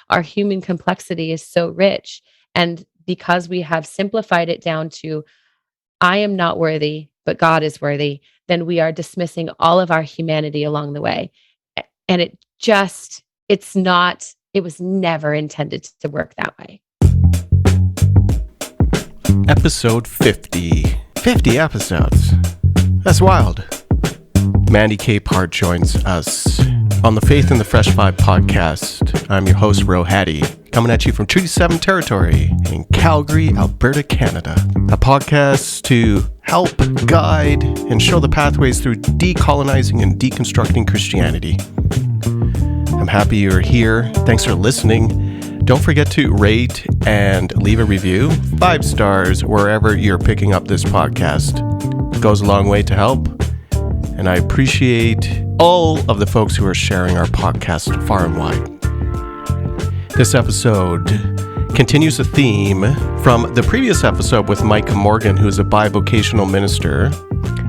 our human complexity is so rich. And because we have simplified it down to, I am not worthy, but God is worthy, then we are dismissing all of our humanity along the way. And it was never intended to work that way. Episode 50. 50 episodes. That's wild. Mandy Capehart joins us on the Faith in the Fresh Vibe podcast. I'm your host, Ro Hattie, coming at you from Treaty 7 territory in Calgary, Alberta, Canada. A podcast to help guide and show the pathways through decolonizing and deconstructing Christianity. I'm happy you're here. Thanks for listening. Don't forget to rate and leave a review. 5 stars wherever you're picking up this podcast. It goes a long way to help. And I appreciate all of the folks who are sharing our podcast far and wide. This episode continues a theme from the previous episode with Micah Morgan, who is a bivocational minister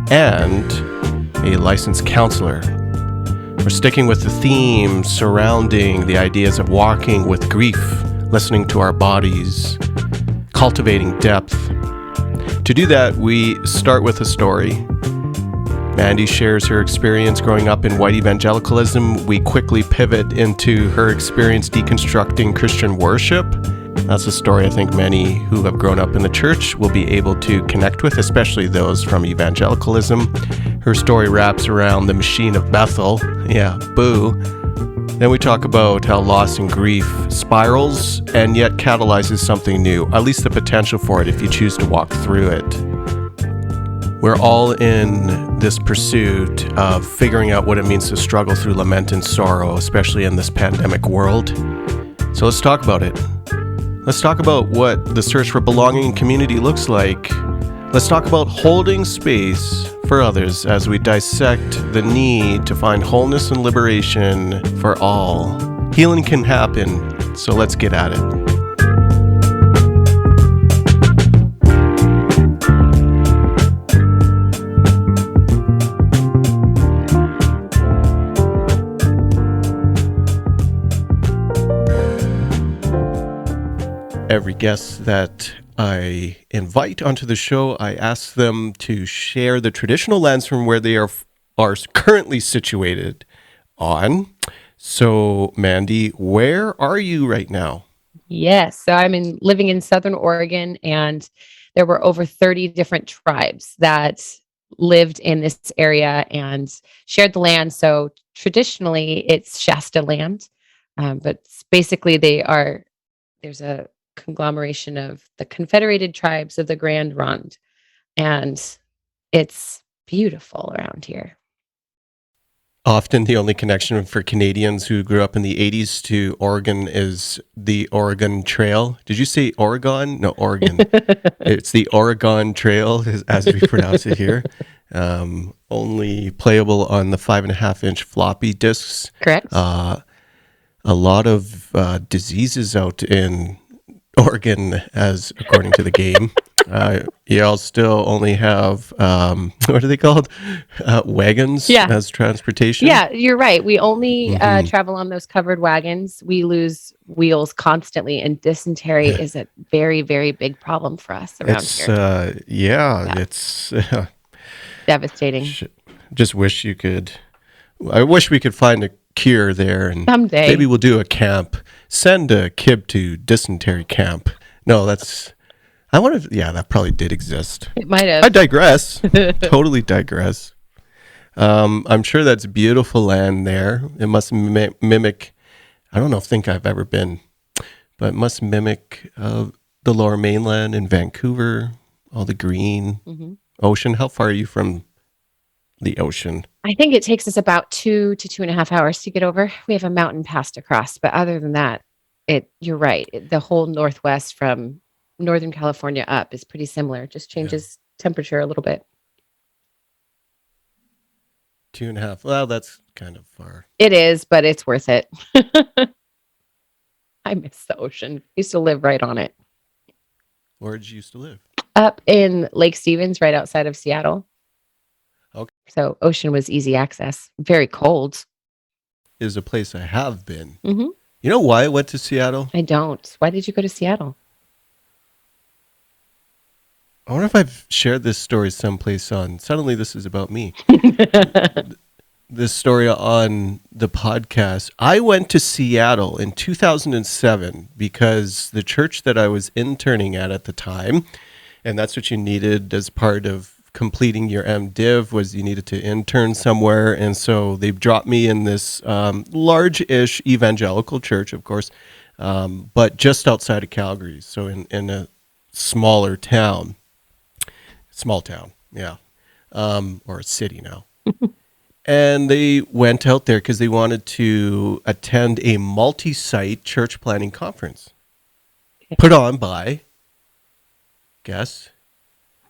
and a licensed counselor. We're sticking with the theme surrounding the ideas of walking with grief, listening to our bodies, cultivating depth. To do that, we start with a story. Mandy shares her experience growing up in white evangelicalism. We quickly pivot into her experience deconstructing Christian worship. That's a story I think many who have grown up in the church will be able to connect with, especially those from evangelicalism. Her story wraps around the machine of Bethel. Yeah, boo. Then we talk about how loss and grief spirals and yet catalyzes something new, at least the potential for it if you choose to walk through it. We're all in this pursuit of figuring out what it means to struggle through lament and sorrow, especially in this pandemic world. So let's talk about it. Let's talk about what the search for belonging and community looks like. Let's talk about holding space for others as we dissect the need to find wholeness and liberation for all. Healing can happen, so let's get at it. Every guest that I invite onto the show, I ask them to share the traditional lens from where they are currently situated on. So, Mandy, where are you right now? Yes. So I'm living in Southern Oregon, and there were over 30 different tribes that lived in this area and shared the land. So traditionally, it's Shasta land, but basically there's a conglomeration of the Confederated Tribes of the Grand Ronde, and it's beautiful around here. Often the only connection for Canadians who grew up in the 80s to Oregon is the Oregon Trail. Did you say Oregon? No, Oregon. It's the Oregon Trail, as we pronounce it here. Only playable on the 5.5-inch floppy disks. Correct. A lot of diseases out in Oregon, as according to the game. Y'all still only have what are they called? Wagons as transportation. Yeah, you're right. We only travel on those covered wagons. We lose wheels constantly, and dysentery is a very, very big problem for us around here. It's devastating. Just wish you could. I wish we could find a cure there, and someday maybe we'll do a camp. Send a kid to dysentery camp. No, I wonder if, that probably did exist. It might have. I digress. Totally digress. I'm sure that's beautiful land there. It must mimic, I don't think I've ever been, but it must mimic the Lower Mainland in Vancouver, all the green ocean. How far are you from the ocean? I think it takes us about 2 to 2.5 hours to get over. We have a mountain pass to cross, but other than that, you're right. The whole Northwest from Northern California up is pretty similar. Just changes temperature a little bit. 2.5. Well, that's kind of far. It is, but it's worth it. I miss the ocean. I used to live right on it. Where did you used to live? Up in Lake Stevens, right outside of Seattle. Okay. So ocean was easy access. Very cold. Is a place I have been. Mm-hmm. You know why I went to Seattle? I don't. Why did you go to Seattle? I wonder if I've shared this story someplace on. Suddenly, this is about me. This story on the podcast. I went to Seattle in 2007 because the church that I was interning at the time, and that's what you needed as part of completing your MDiv, was you needed to intern somewhere. And so they dropped me in this large-ish evangelical church, of course, but just outside of Calgary, so in a smaller town. Small town, yeah, or a city now. And they went out there because they wanted to attend a multi-site church planning conference put on by, guess,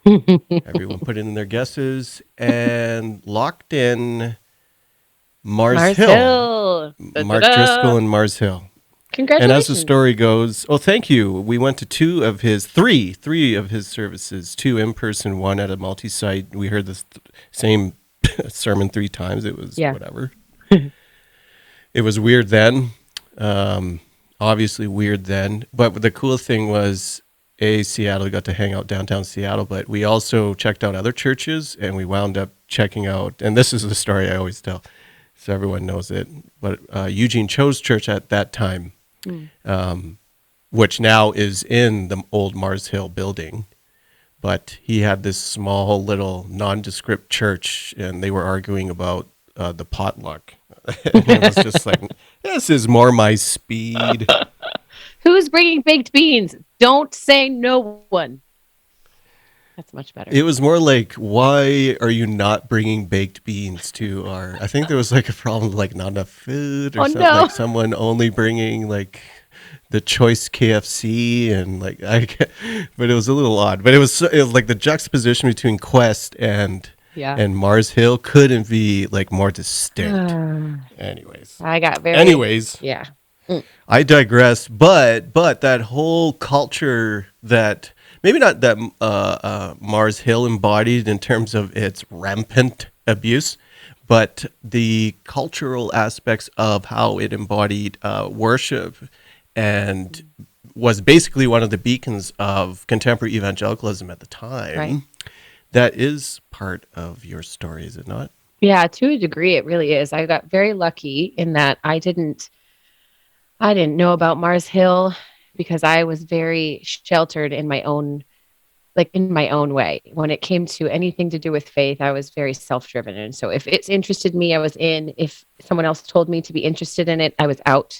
everyone put in their guesses, and locked in Mars Hill. Mark Driscoll and Mars Hill. Congratulations. And as the story goes, oh, thank you. We went to three of his services, 2 in person, 1 at a multi-site. We heard the same sermon 3 times. It was whatever. It was weird then. Obviously weird then. But the cool thing was, Seattle got to hang out downtown Seattle, but we also checked out other churches, and we wound up checking out, and this is the story I always tell, so everyone knows it, but Eugene Cho's church at that time, which now is in the old Mars Hill building, but he had this small little nondescript church, and they were arguing about the potluck. And it was just like, this is more my speed. Who's bringing baked beans? Don't say no one. That's much better. It was more like, why are you not bringing baked beans to our... I think there was like a problem, like not enough food or something. No. Like someone only bringing like the choice KFC and like... But it was a little odd. But it was like the juxtaposition between Quest and Mars Hill couldn't be like more distinct. Anyways. Yeah. I digress. But that whole culture that... Maybe not that Mars Hill embodied in terms of its rampant abuse, but the cultural aspects of how it embodied worship and was basically one of the beacons of contemporary evangelicalism at the time. Right. That is part of your story, is it not? Yeah, to a degree, it really is. I got very lucky in that I didn't know about Mars Hill, because I was very sheltered in my own way. When it came to anything to do with faith, I was very self-driven. And so if it's interested me, I was in. If someone else told me to be interested in it, I was out.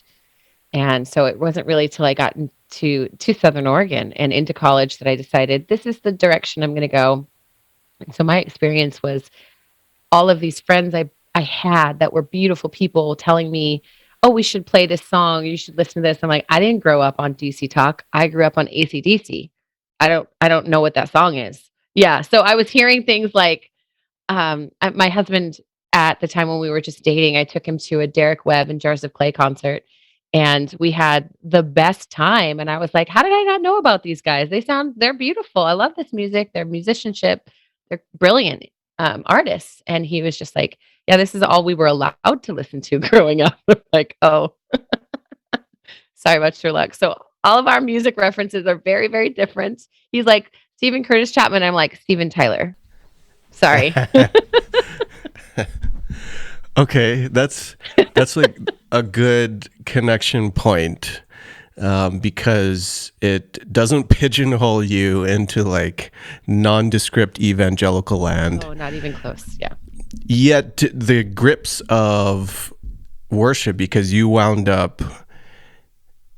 And so it wasn't really till I got to Southern Oregon and into college that I decided this is the direction I'm going to go. And so my experience was all of these friends I had that were beautiful people telling me, oh, we should play this song. You should listen to this. I'm like, I didn't grow up on DC Talk. I grew up on AC/DC. I don't know what that song is. Yeah. So I was hearing things like, my husband at the time when we were just dating, I took him to a Derek Webb and Jars of Clay concert, and we had the best time. And I was like, how did I not know about these guys? They're beautiful. I love this music, their musicianship. They're brilliant artists. And he was just like, yeah, this is all we were allowed to listen to growing up. Like, oh, sorry about your luck. So all of our music references are very, very different. He's like, Stephen Curtis Chapman. I'm like, Steven Tyler. Sorry. Okay, that's like a good connection point, because it doesn't pigeonhole you into like nondescript evangelical land. Oh, not even close. Yeah. Yet the grips of worship, because you wound up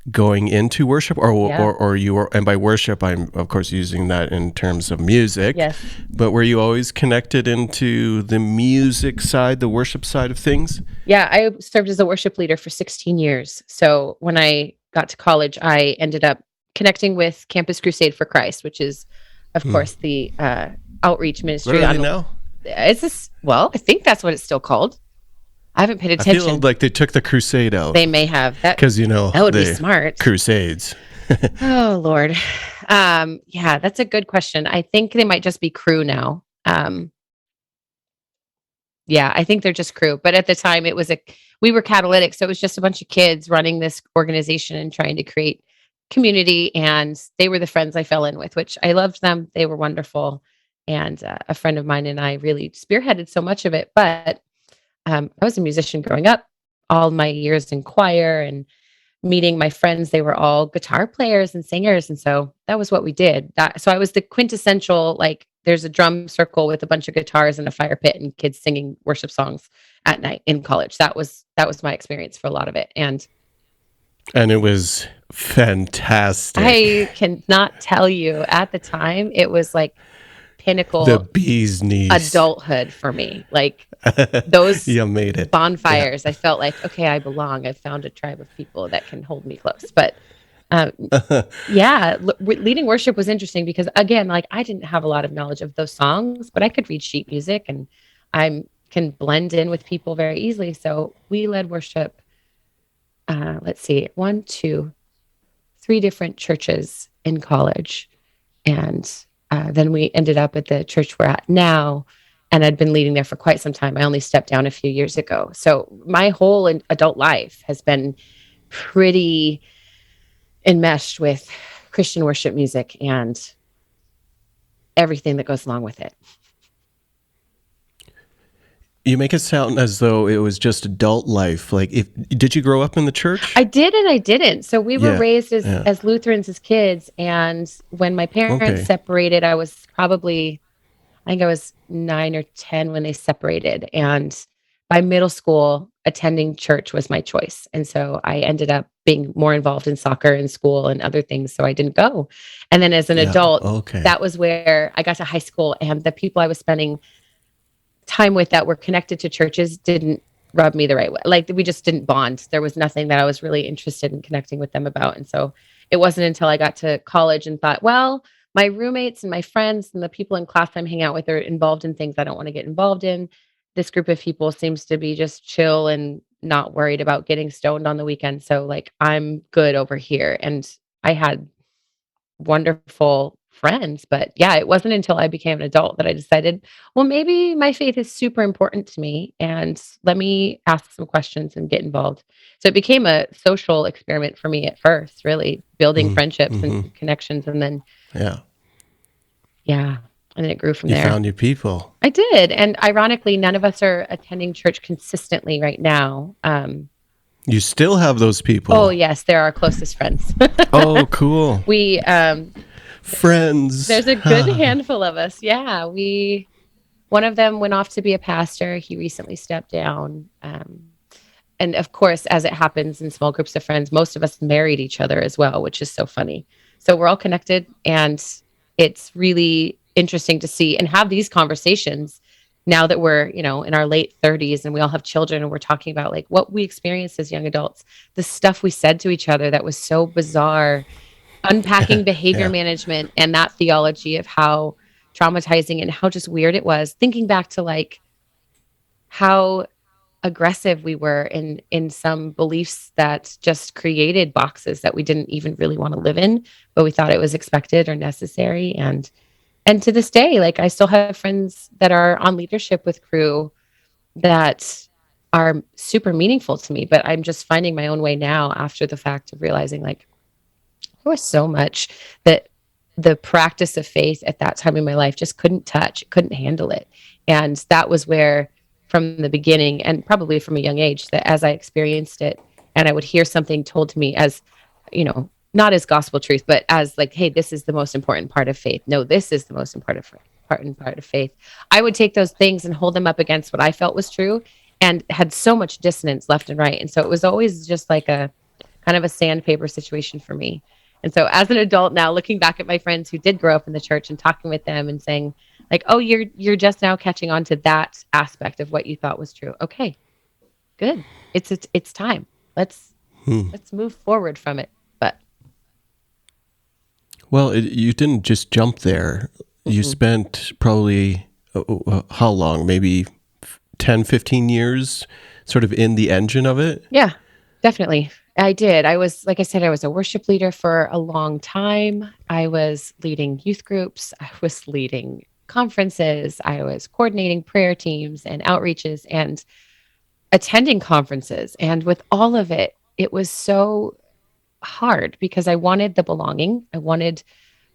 going into worship, or you were, and by worship I'm of course using that in terms of music. Yes. But were you always connected into the music side, the worship side of things? Yeah, I served as a worship leader for 16 years. So when I got to college, I ended up connecting with Campus Crusade for Christ, which is, of course, the outreach ministry. What are they now? I think that's what it's still called. I haven't paid attention. I feel like they took the crusade out. They may have. Because, that would be smart. Crusades. Oh, Lord. Yeah, that's a good question. I think they might just be crew now. Yeah, I think they're just crew. But at the time, we were catalytic, so it was just a bunch of kids running this organization and trying to create community. And they were the friends I fell in with, which I loved them. They were wonderful, and a friend of mine and I really spearheaded so much of it. But I was a musician growing up, all my years in choir and meeting my friends. They were all guitar players and singers, and so that was what we did. So I was the quintessential, like, there's a drum circle with a bunch of guitars and a fire pit and kids singing worship songs at night in college. That was my experience for a lot of it, and it was fantastic. I cannot tell you, at the time it was like pinnacle, the bee's knees adulthood for me. Like those you made it. bonfires, I felt like, okay, I belong. I've found a tribe of people that can hold me close. But leading worship was interesting because, again, like, I didn't have a lot of knowledge of those songs, but I could read sheet music and I can blend in with people very easily. So we led worship, let's see, 1, 2, 3 different churches in college. And then we ended up at the church we're at now. And I'd been leading there for quite some time. I only stepped down a few years ago. So my whole adult life has been pretty enmeshed with Christian worship music and everything that goes along with it. You make it sound as though it was just adult life. Like, did you grow up in the church? I did and I didn't. So we were raised as Lutherans as kids. And when my parents separated, I think I was 9 or 10 when they separated. And by middle school, attending church was my choice. And so I ended up being more involved in soccer and school and other things. So I didn't go. And then as an adult, that was where I got to high school, and the people I was spending time with that were connected to churches didn't rub me the right way. Like, we just didn't bond. There was nothing that I was really interested in connecting with them about. And so it wasn't until I got to college and thought, well, my roommates and my friends and the people in class I'm hanging out with are involved in things I don't want to get involved in. This group of people seems to be just chill and not worried about getting stoned on the weekend. So, like, I'm good over here. And I had wonderful friends. But yeah, it wasn't until I became an adult that I decided, well, maybe my faith is super important to me, and let me ask some questions and get involved. So it became a social experiment for me at first, really building friendships and connections. And then, and then it grew from there. You found your people. I did. And ironically, none of us are attending church consistently right now. You still have those people? Oh, yes. They're our closest friends. Oh, cool. We, friends. There's a good handful of us. Yeah. One of them went off to be a pastor. He recently stepped down. And of course, as it happens in small groups of friends, most of us married each other as well, which is so funny. So we're all connected, and it's really interesting to see and have these conversations now that we're, in our late 30s and we all have children, and we're talking about, like, what we experienced as young adults, the stuff we said to each other that was so bizarre, unpacking behavior management and that theology of how traumatizing and how just weird it was, thinking back to, like, how aggressive we were in some beliefs that just created boxes that we didn't even really want to live in, but we thought it was expected or necessary. And to this day, like, I still have friends that are on leadership with Crew that are super meaningful to me, but I'm just finding my own way now after the fact of realizing, like, there was so much that the practice of faith at that time in my life just couldn't touch, couldn't handle it. And that was where, from the beginning, and probably from a young age, that as I experienced it and I would hear something told to me as, not as gospel truth, but as, like, hey, this is the most important part of faith. No, this is the most important part of faith. I would take those things and hold them up against what I felt was true, and had so much dissonance left and right. And so it was always just like a kind of a sandpaper situation for me. And so as an adult now, looking back at my friends who did grow up in the church and talking with them and saying, like, oh, you're just now catching on to that aspect of what you thought was true. Okay, good. It's time. Let's move forward from it. But well, you didn't just jump there. You spent probably how long? Maybe 10, 15 years sort of in the engine of it? Yeah, definitely. I did. I was, like I said, I was a worship leader for a long time. I was leading youth groups. I was leading conferences, I was coordinating prayer teams and outreaches and attending conferences. And with all of it, it was so hard because I wanted the belonging. I wanted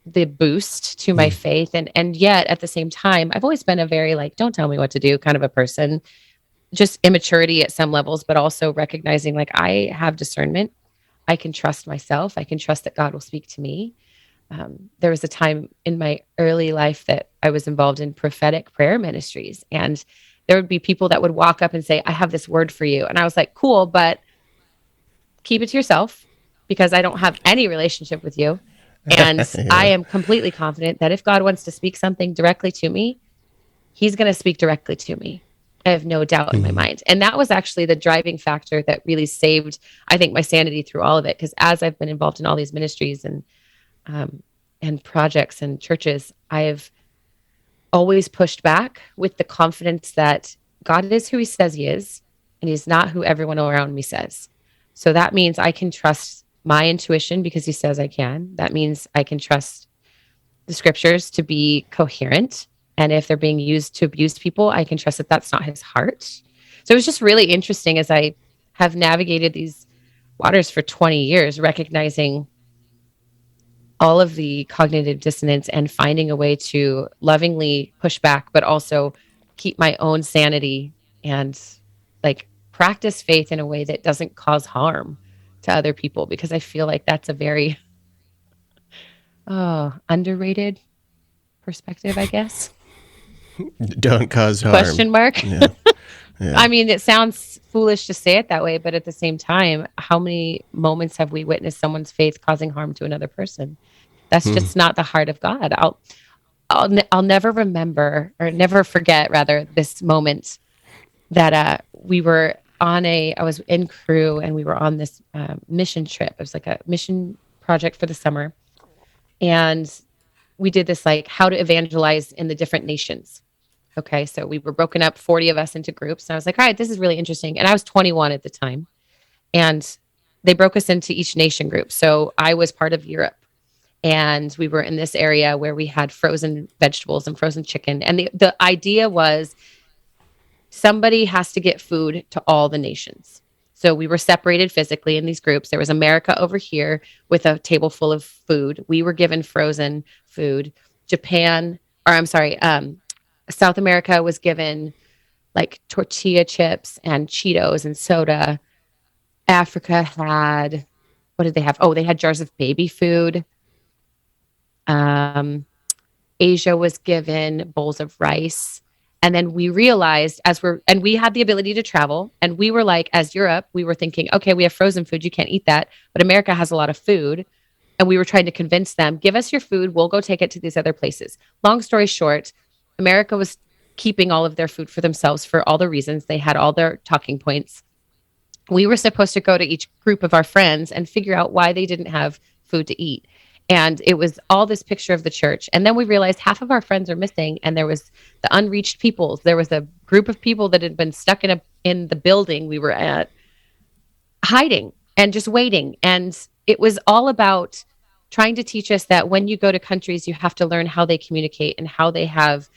the boost to my faith. And yet at the same time, I've always been a very like, don't tell me what to do kind of a person, just immaturity at some levels, but also recognizing like I have discernment. I can trust myself. I can trust that God will speak to me. There was a time in my early life that I was involved in prophetic prayer ministries, and there would be people that would walk up and say, I have this word for you. And I was like, cool, but keep it to yourself because I don't have any relationship with you. And I Yeah. am completely confident that if God wants to speak something directly to me, he's going to speak directly to me. I have no doubt in my mind. And that was actually the driving factor that really saved, I think, my sanity through all of it. Because as I've been involved in all these ministries um, and projects and churches, I've always pushed back with the confidence that God is who he says he is, and he's not who everyone around me says. So that means I can trust my intuition because he says I can. That means I can trust the scriptures to be coherent. And if they're being used to abuse people, I can trust that that's not his heart. So it was just really interesting as I have navigated these waters for 20 years, recognizing all of the cognitive dissonance and finding a way to lovingly push back, but also keep my own sanity and like practice faith in a way that doesn't cause harm to other people, because I feel like that's a very underrated perspective, I guess. Don't cause harm. Question mark. Yeah. Yeah. I mean, it sounds foolish to say it that way, but at the same time, how many moments have we witnessed someone's faith causing harm to another person? That's just not the heart of God. I'll never remember or never forget rather this moment that we were I was in crew and we were on this mission trip. It was like a mission project for the summer. And we did this like how to evangelize in the different nations. Okay. So we were broken up, 40 of us into groups. And I was like, all right, this is really interesting. And I was 21 at the time. And they broke us into each nation group. So I was part of Europe. And we were in this area where we had frozen vegetables and frozen chicken. And the idea was somebody has to get food to all the nations. So we were separated physically in these groups. There was America over here with a table full of food. We were given frozen food. South America was given like tortilla chips and Cheetos and soda. Africa had, what did they have? Oh, they had jars of baby food. Um, Asia was given bowls of rice. And then we realized and we had the ability to travel. And we were like, as Europe, we were thinking, okay, we have frozen food. You can't eat that. But America has a lot of food. And we were trying to convince them, give us your food. We'll go take it to these other places. Long story short, America was keeping all of their food for themselves for all the reasons. They had all their talking points. We were supposed to go to each group of our friends and figure out why they didn't have food to eat. And it was all this picture of the church. And then we realized half of our friends are missing. And there was the unreached peoples. There was a group of people that had been stuck in the building we were at, hiding and just waiting. And it was all about trying to teach us that when you go to countries, you have to learn how they communicate and how they have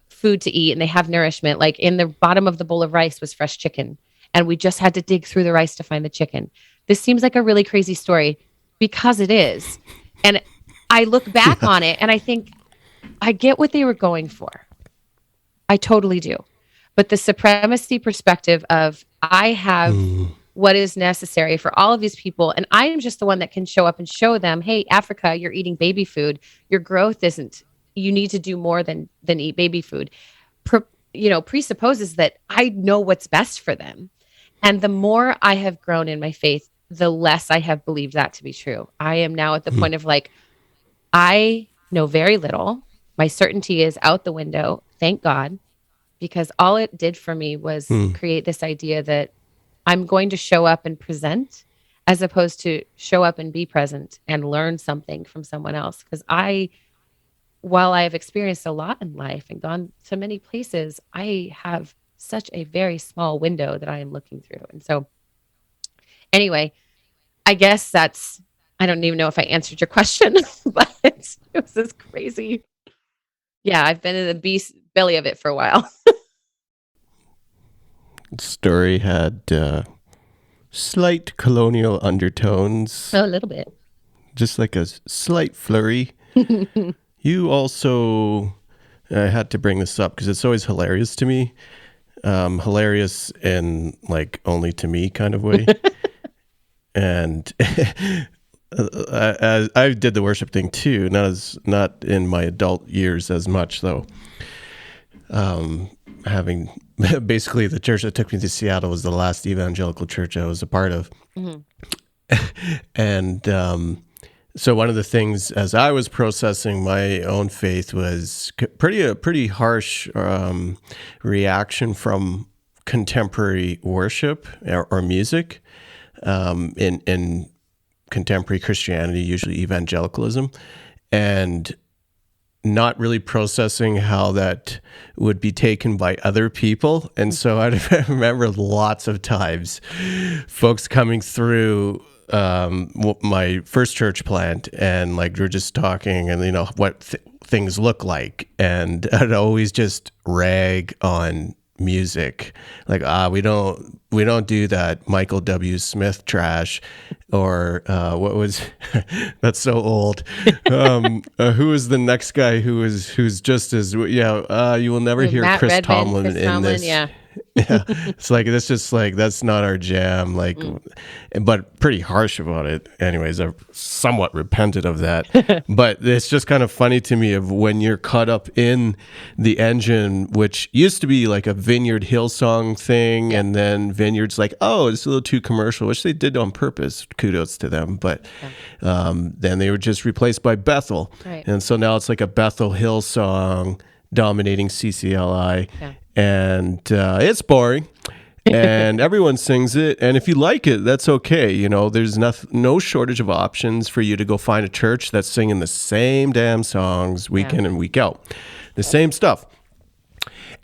food to eat and they have nourishment. Like in the bottom of the bowl of rice was fresh chicken. And we just had to dig through the rice to find the chicken. This seems like a really crazy story because it is. And I look back on it and I think I get what they were going for. I totally do. But the supremacy perspective of I have what is necessary for all of these people. And I am just the one that can show up and show them, hey, Africa, you're eating baby food. Your growth isn't, you need to do more than eat baby food. Presupposes that I know what's best for them. And the more I have grown in my faith, the less I have believed that to be true. I am now at the point of like, I know very little. My certainty is out the window. Thank God, because all it did for me was create this idea that I'm going to show up and present as opposed to show up and be present and learn something from someone else. Because while I have experienced a lot in life and gone to many places, I have such a very small window that I am looking through. And so anyway, I guess I don't even know if I answered your question, but it was this crazy. Yeah, I've been in the beast belly of it for a while. Story had slight colonial undertones, A little bit. just like a slight flurry. You also, I had to bring this up because it's always hilarious to me. Hilarious in like only to me kind of way. And I did the worship thing too, not in my adult years as much though. Having basically the church that took me to Seattle was the last evangelical church I was a part of. Mhm. And so one of the things as I was processing my own faith was a pretty harsh reaction from contemporary worship or music in contemporary Christianity, usually evangelicalism, and not really processing how that would be taken by other people. And so I remember lots of times folks coming through my first church plant and like we're just talking and what things look like, and I'd always just rag on music, like we don't do that Michael W. Smith trash, or what was that's so old. Who is the next guy who's just as you will never hear Matt Chris Redman, Tomlin Chris in Tomlin, this. yeah. Yeah, it's like that's just like that's not our jam, like but pretty harsh about it. Anyways, I've somewhat repented of that. But it's just kind of funny to me of when you're caught up in the engine, which used to be like a Vineyard Hillsong thing, and then Vineyard's like, oh, it's a little too commercial, which they did on purpose. Kudos to them. But then they were just replaced by Bethel. Right. And so now it's like a Bethel Hillsong dominating CCLI. Yeah. And it's boring, and everyone sings it. And if you like it, that's okay. There's no shortage of options for you to go find a church that's singing the same damn songs week in and week out, the same stuff.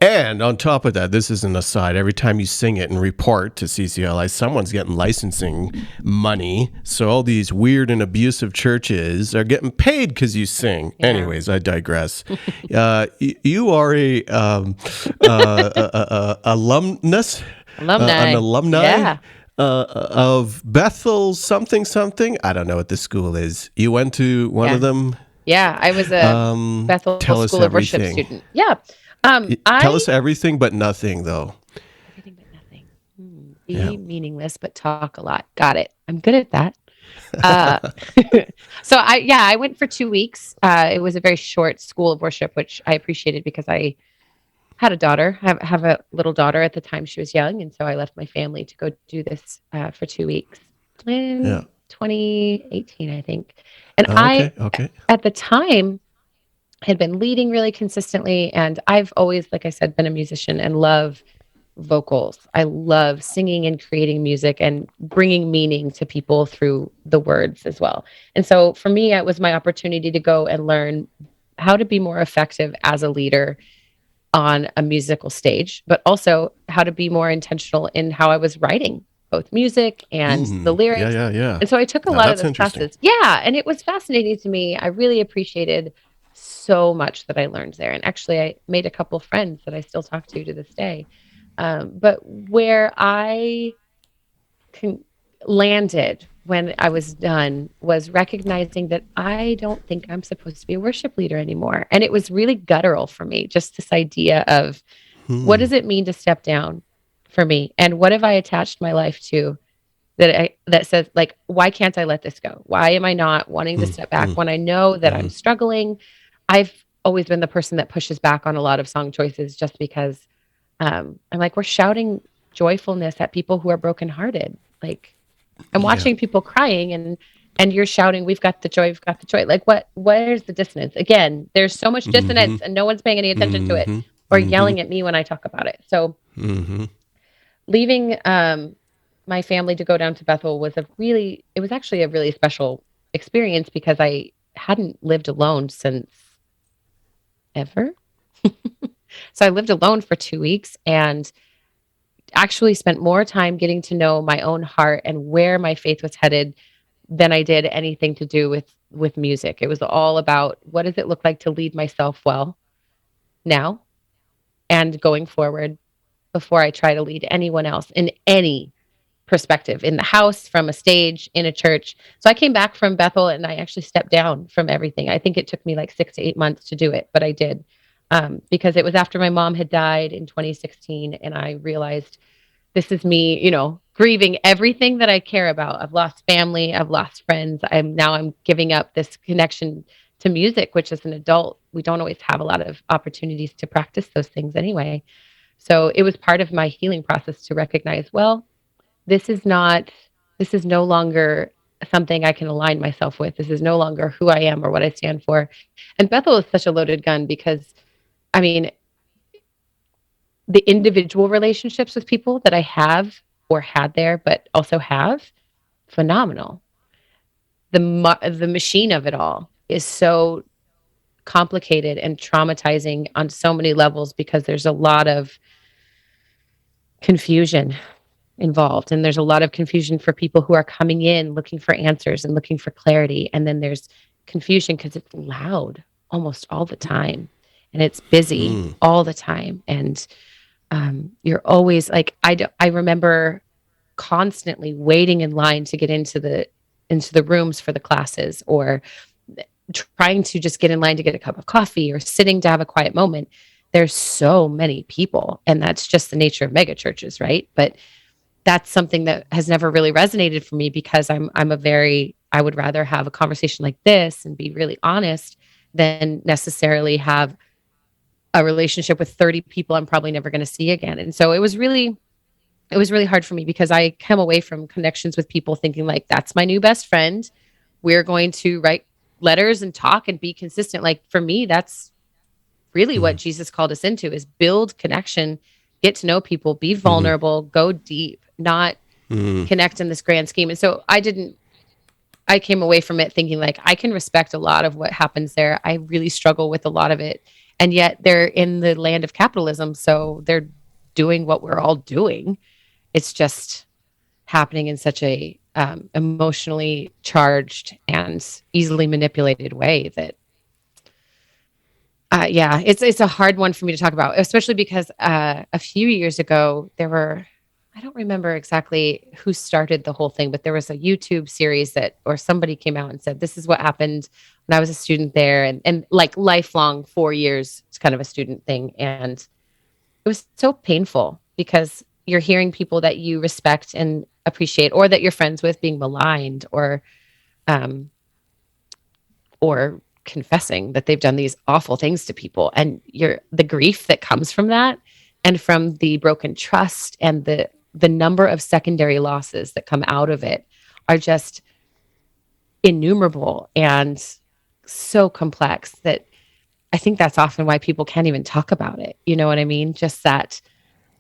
And on top of that, this is an aside, every time you sing it and report to CCLI, someone's getting licensing money. So all these weird and abusive churches are getting paid because you sing. Yeah. Anyways, I digress. You are alumnus? An alumni? Yeah. Of Bethel something. I don't know what the school is. You went to one of them? Yeah, I was a Bethel School of Worship student. Yeah. Tell us everything but nothing, though. Everything but nothing. Be meaningless, but talk a lot. Got it. I'm good at that. So I went for 2 weeks. It was a very short school of worship, which I appreciated because I had a daughter, have a little daughter at the time. She was young. And so I left my family to go do this for 2 weeks in 2018, I think. And okay. At the time, had been leading really consistently. And I've always, like I said, been a musician and love vocals. I love singing and creating music and bringing meaning to people through the words as well. And so for me, it was my opportunity to go and learn how to be more effective as a leader on a musical stage, but also how to be more intentional in how I was writing both music and the lyrics. Yeah. And so I took a lot of those classes. Yeah. And it was fascinating to me. I really appreciated so much that I learned there. And actually I made a couple friends that I still talk to this day. But where I landed when I was done was recognizing that I don't think I'm supposed to be a worship leader anymore. And it was really guttural for me, just this idea of what does it mean to step down for me? And what have I attached my life to that says, like, why can't I let this go? Why am I not wanting to step back when I know that I'm struggling? I've always been the person that pushes back on a lot of song choices just because I'm like, we're shouting joyfulness at people who are brokenhearted. Like, I'm watching people crying and you're shouting, we've got the joy, we've got the joy. Like, where's the dissonance? Again, there's so much dissonance and no one's paying any attention to it or yelling at me when I talk about it. So leaving my family to go down to Bethel was actually a really special experience because I hadn't lived alone since ever. So I lived alone for 2 weeks and actually spent more time getting to know my own heart and where my faith was headed than I did anything to do with music. It was all about what does it look like to lead myself well? now and going forward before I try to lead anyone else in any perspective, in the house, from a stage, in a church. So I came back from Bethel and I actually stepped down from everything. I think it took me like 6 to 8 months to do it, but I did, because it was after my mom had died in 2016. And I realized this is me, grieving everything that I care about. I've lost family, I've lost friends. I'm giving up this connection to music, which as an adult, we don't always have a lot of opportunities to practice those things anyway. So it was part of my healing process to recognize, well, this is not, this is no longer something I can align myself with. This is no longer who I am or what I stand for. And Bethel is such a loaded gun because, I mean, the individual relationships with people that I have or had there, but also have, phenomenal. The machine of it all is so complicated and traumatizing on so many levels because there's a lot of confusion involved. And there's a lot of confusion for people who are coming in looking for answers and looking for clarity. And then there's confusion because it's loud almost all the time and it's busy all the time. And you're always like, I remember constantly waiting in line to get into the rooms for the classes, or trying to just get in line to get a cup of coffee, or sitting to have a quiet moment. There's so many people, and that's just the nature of mega churches, right? But that's something that has never really resonated for me because I would rather have a conversation like this and be really honest than necessarily have a relationship with 30 people I'm probably never going to see again. And so it was really hard for me because I come away from connections with people thinking like, that's my new best friend. We're going to write letters and talk and be consistent. Like for me, that's really what Jesus called us into, is build connection, get to know people, be vulnerable, go deep, not connect in this grand scheme. And so I came away from it thinking like, I can respect a lot of what happens there. I really struggle with a lot of it. And yet they're in the land of capitalism. So they're doing what we're all doing. It's just happening in such a emotionally charged and easily manipulated way that, it's a hard one for me to talk about, especially because a few years ago, I don't remember exactly who started the whole thing, but there was a YouTube series or somebody came out and said, this is what happened when I was a student there. And like lifelong 4 years, it's kind of a student thing. And it was so painful because you're hearing people that you respect and appreciate, or that you're friends with, being maligned or confessing that they've done these awful things to people. And the grief that comes from that, and from the broken trust and the number of secondary losses that come out of it, are just innumerable and so complex that I think that's often why people can't even talk about it. You know what I mean? Just that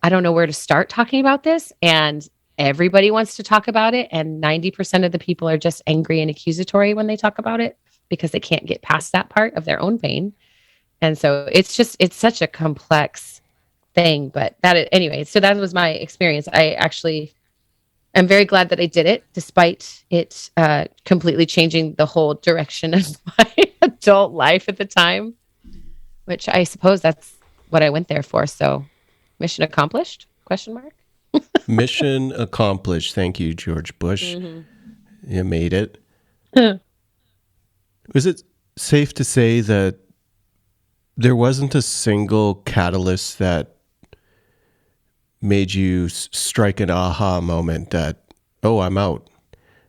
I don't know where to start talking about this, and everybody wants to talk about it. And 90% of the people are just angry and accusatory when they talk about it because they can't get past that part of their own pain. And so it's such a complex thing, but anyway, so that was my experience. I actually am very glad that I did it, despite it completely changing the whole direction of my adult life at the time, which I suppose that's what I went there for. So mission accomplished? Question mark. Mission accomplished. Thank you, George Bush. You made it. Was it safe to say that there wasn't a single catalyst that made you strike an aha moment that, oh, I'm out,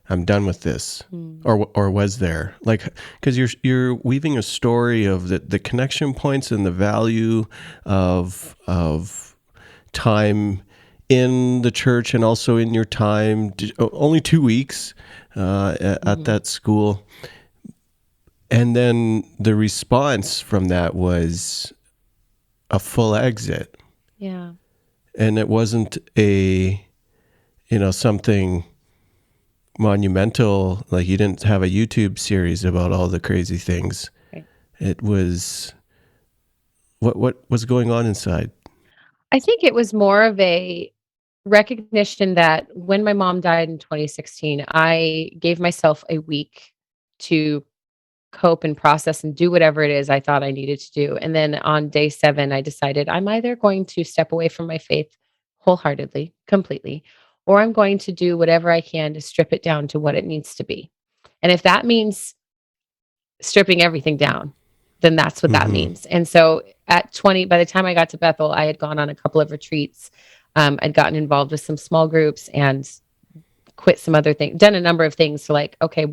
I'm done with this, or was there? Like, because you're weaving a story of the connection points and the value of time in the church, and also in your time, only 2 weeks at that school. And then the response from that was a full exit. Yeah. And it wasn't something monumental. Like, you didn't have a YouTube series about all the crazy things. Right. It was, what was going on inside? I think it was more of a recognition that when my mom died in 2016, I gave myself a week to cope and process and do whatever it is I thought I needed to do. And then on day 7, I decided I'm either going to step away from my faith wholeheartedly, completely, or I'm going to do whatever I can to strip it down to what it needs to be. And if that means stripping everything down, then that's what that means. And so at 20, by the time I got to Bethel, I had gone on a couple of retreats. I'd gotten involved with some small groups and quit some other things, done a number of things to like, okay,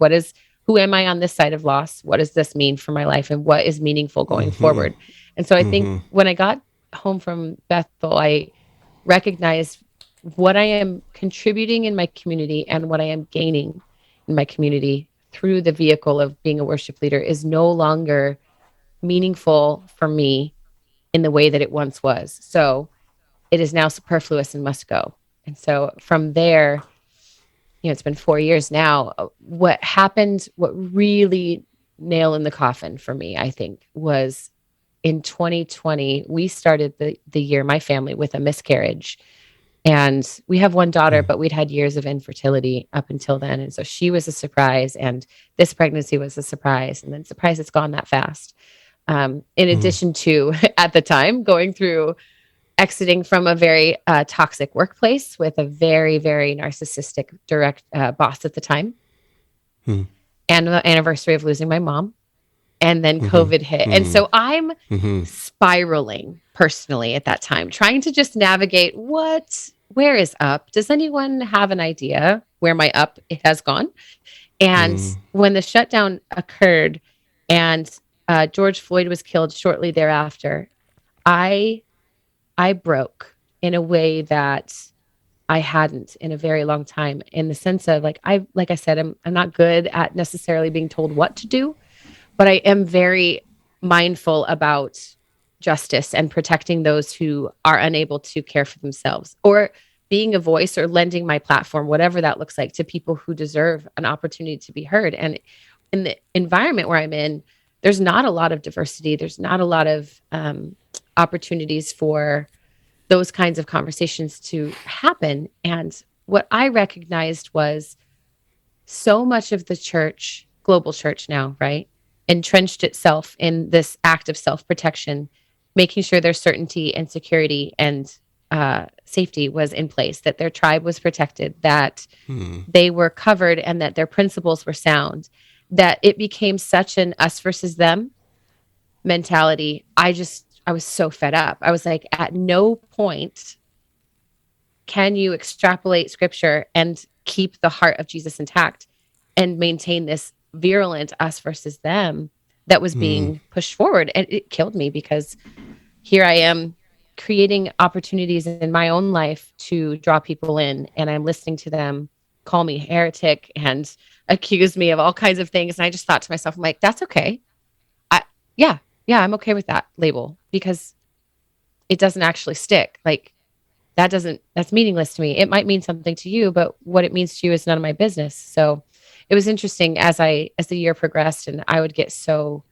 who am I on this side of loss? What does this mean for my life? And what is meaningful going forward? And so I think when I got home from Bethel, I recognized what I am contributing in my community and what I am gaining in my community through the vehicle of being a worship leader is no longer meaningful for me in the way that it once was. So it is now superfluous and must go. And so from there, it's been 4 years now. What happened, what really nail in the coffin for me, I think, was in 2020, we started the year, my family, with a miscarriage. And we have one daughter, but we'd had years of infertility up until then. And so she was a surprise. And this pregnancy was a surprise. And then surprise, it's gone that fast. In addition to, at the time, going through exiting from a very toxic workplace with a very, very narcissistic direct boss at the time. And the anniversary of losing my mom. And then COVID hit. And so I'm spiraling personally at that time, trying to just navigate where is up? Does anyone have an idea where my up has gone? And when the shutdown occurred and George Floyd was killed shortly thereafter, I broke in a way that I hadn't in a very long time, in the sense of like I said, I'm not good at necessarily being told what to do, but I am very mindful about justice and protecting those who are unable to care for themselves, or being a voice or lending my platform, whatever that looks like, to people who deserve an opportunity to be heard. And in the environment where I'm in, there's not a lot of diversity. There's not a lot of opportunities for those kinds of conversations to happen. And what I recognized was so much of the church, global church now, right, entrenched itself in this act of self-protection, making sure their certainty and security and safety was in place, that their tribe was protected, that they were covered, and that their principles were sound, that it became such an us versus them mentality. I was so fed up. I was like, at no point can you extrapolate scripture and keep the heart of Jesus intact and maintain this virulent us versus them that was being pushed forward. And it killed me, because here I am creating opportunities in my own life to draw people in, and I'm listening to them call me heretic and accuse me of all kinds of things. And I just thought to myself, I'm like, that's okay. I'm okay with that label, because it doesn't actually stick. Like that's meaningless to me. It might mean something to you, but what it means to you is none of my business. So it was interesting as the year progressed, and I would get so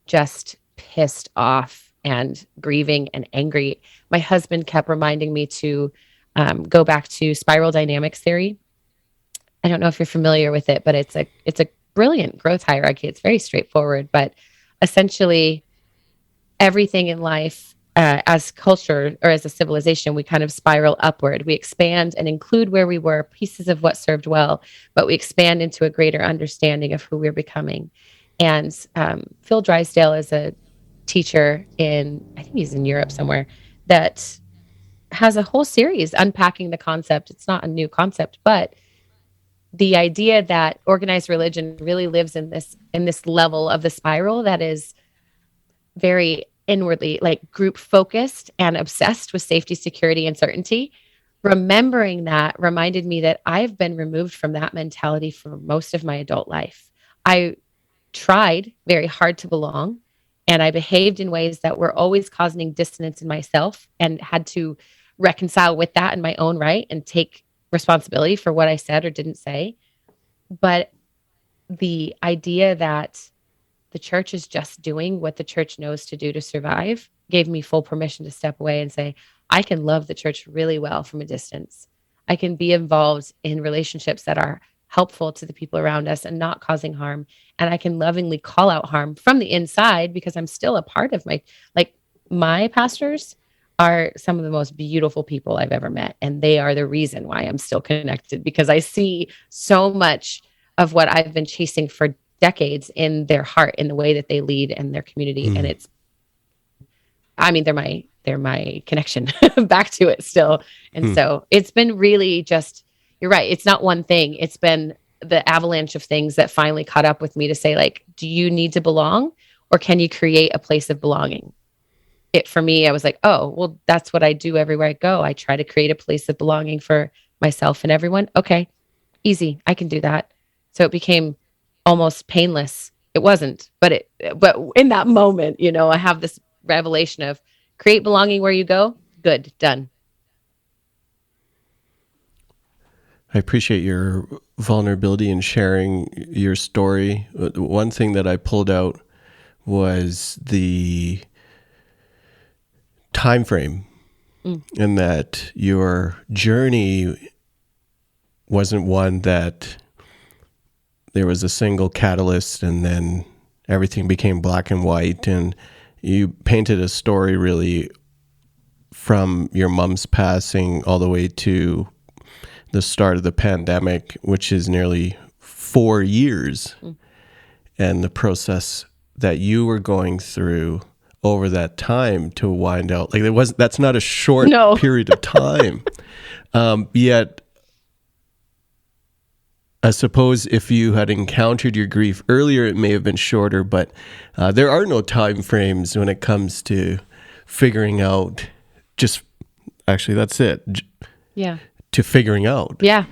just pissed off and grieving and angry. My husband kept reminding me to go back to spiral dynamics theory. I don't know if you're familiar with it, but it's a brilliant growth hierarchy. It's very straightforward, but essentially everything in life, as culture or as a civilization, we kind of spiral upward. We expand and include where we were, pieces of what served well, but we expand into a greater understanding of who we're becoming. And Phil Drysdale is a teacher I think he's in Europe somewhere, that has a whole series unpacking the concept. It's not a new concept, but the idea that organized religion really lives in this level of the spiral that is very inwardly, like, group focused and obsessed with safety, security, and certainty. Remembering that reminded me that I've been removed from that mentality for most of my adult life. I tried very hard to belong, and I behaved in ways that were always causing dissonance in myself, and had to reconcile with that in my own right and take responsibility for what I said or didn't say. But the idea that the church is just doing what the church knows to do to survive gave me full permission to step away and say, I can love the church really well from a distance. I can be involved in relationships that are helpful to the people around us and not causing harm. And I can lovingly call out harm from the inside because I'm still a part of my pastors are some of the most beautiful people I've ever met. And they are the reason why I'm still connected, because I see so much of what I've been chasing for decades in their heart, in the way that they lead and their community. And they're my connection back to it still. And so it's been really just, you're right. It's not one thing. It's been the avalanche of things that finally caught up with me to say, like, do you need to belong, or can you create a place of belonging? For me, I was like, oh, well, that's what I do everywhere I go. I try to create a place of belonging for myself and everyone. Okay, easy. I can do that. So it became almost painless. It wasn't, but in that moment, I have this revelation of create belonging where you go. Good, done. I appreciate your vulnerability and sharing your story. One thing that I pulled out was the time frame, and that your journey wasn't one that there was a single catalyst and then everything became black and white, and you painted a story really from your mom's passing all the way to the start of the pandemic, which is nearly 4 years, and the process that you were going through over that time to wind out. That's not a short period of time. Yet, I suppose if you had encountered your grief earlier, it may have been shorter, but there are no time frames when it comes to figuring out that's it. Yeah. To figuring out. Yeah.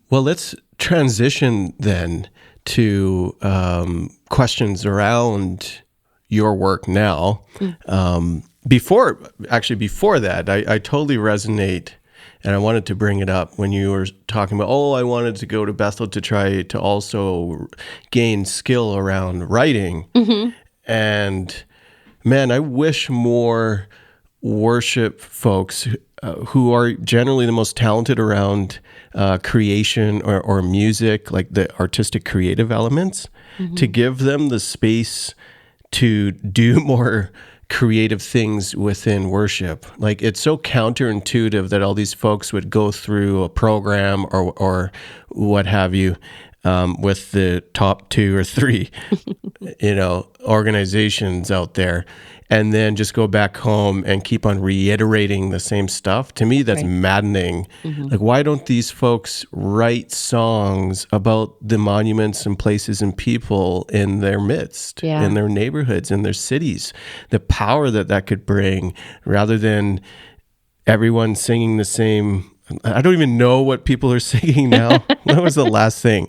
Well, let's transition then to questions around your work now. Before that, I totally resonate, and I wanted to bring it up when you were talking about, I wanted to go to Bethel to try to also gain skill around writing. And man, I wish more worship folks who are generally the most talented around creation or music, like the artistic creative elements, to give them the space to do more creative things within worship. Like, it's so counterintuitive that all these folks would go through a program or what have you, with the top 2 or 3, organizations out there, and then just go back home and keep on reiterating the same stuff. To me, that's maddening. Like, why don't these folks write songs about the monuments and places and people in their midst, in their neighborhoods, in their cities, the power that could bring, rather than everyone singing the same. I don't even know what people are singing now. What was the last thing?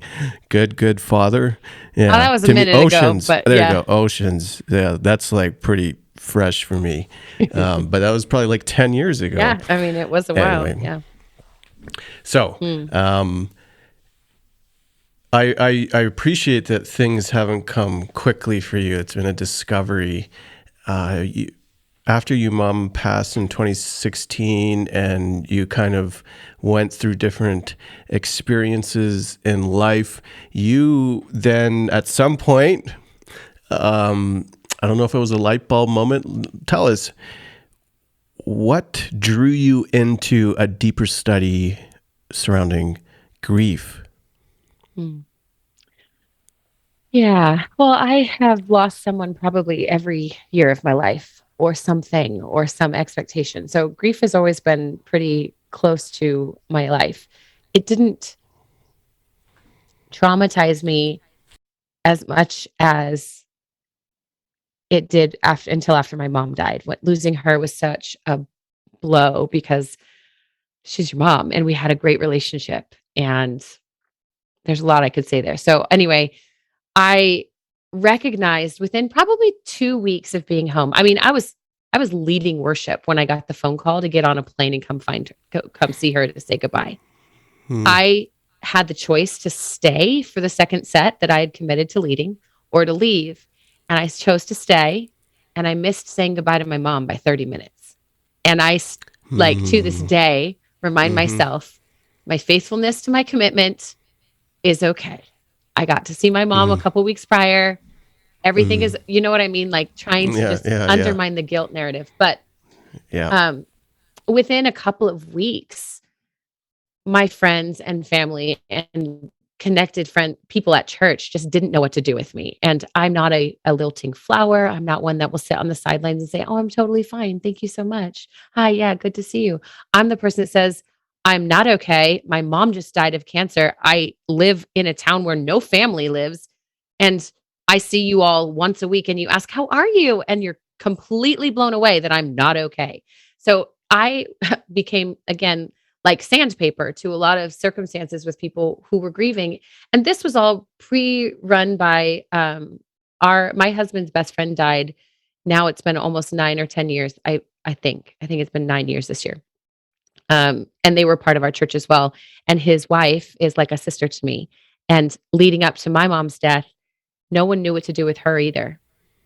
Good Father. Yeah, that was a minute Oceans. ago. But there you go, Oceans. Yeah, that's like pretty fresh for me. But that was probably like 10 years ago. Yeah, I mean, it was a while. Yeah. So, I appreciate that things haven't come quickly for you. It's been a discovery. After your mom passed in 2016 and you kind of went through different experiences in life, you then at some point, I don't know if it was a light bulb moment. Tell us, what drew you into a deeper study surrounding grief? Yeah. Well, I have lost someone probably every year of my life, or something, or some expectation. So grief has always been pretty close to my life. It didn't traumatize me as much as it did until after my mom died. Losing her was such a blow, because she's your mom and we had a great relationship, and there's a lot I could say there. So anyway, I recognized within probably 2 weeks of being home. I mean, I was leading worship when I got the phone call to get on a plane and come see her to say goodbye. I had the choice to stay for the second set that I had committed to leading, or to leave. And I chose to stay, and I missed saying goodbye to my mom by 30 minutes. And I, to this day, remind myself, My faithfulness to my commitment is okay. I got to see my mom a couple weeks prior. Everything is, you know what I mean? Like trying to just undermine the guilt narrative. But within a couple of weeks, my friends and family and connected people at church just didn't know what to do with me. And I'm not a lilting flower. I'm not one that will sit on the sidelines and say, oh, I'm totally fine. Thank you so much. Hi, yeah, good to see you. I'm the person that says, I'm not okay. My mom just died of cancer. I live in a town where no family lives. And I see you all once a week and you ask, how are you? And you're completely blown away that I'm not okay. So I became, again, like sandpaper to a lot of circumstances with people who were grieving. And this was all pre-run by my husband's best friend died. Now it's been almost 9 or 10 years. I think it's been 9 years this year. And they were part of our church as well. And his wife is like a sister to me. And leading up to my mom's death, no one knew what to do with her either.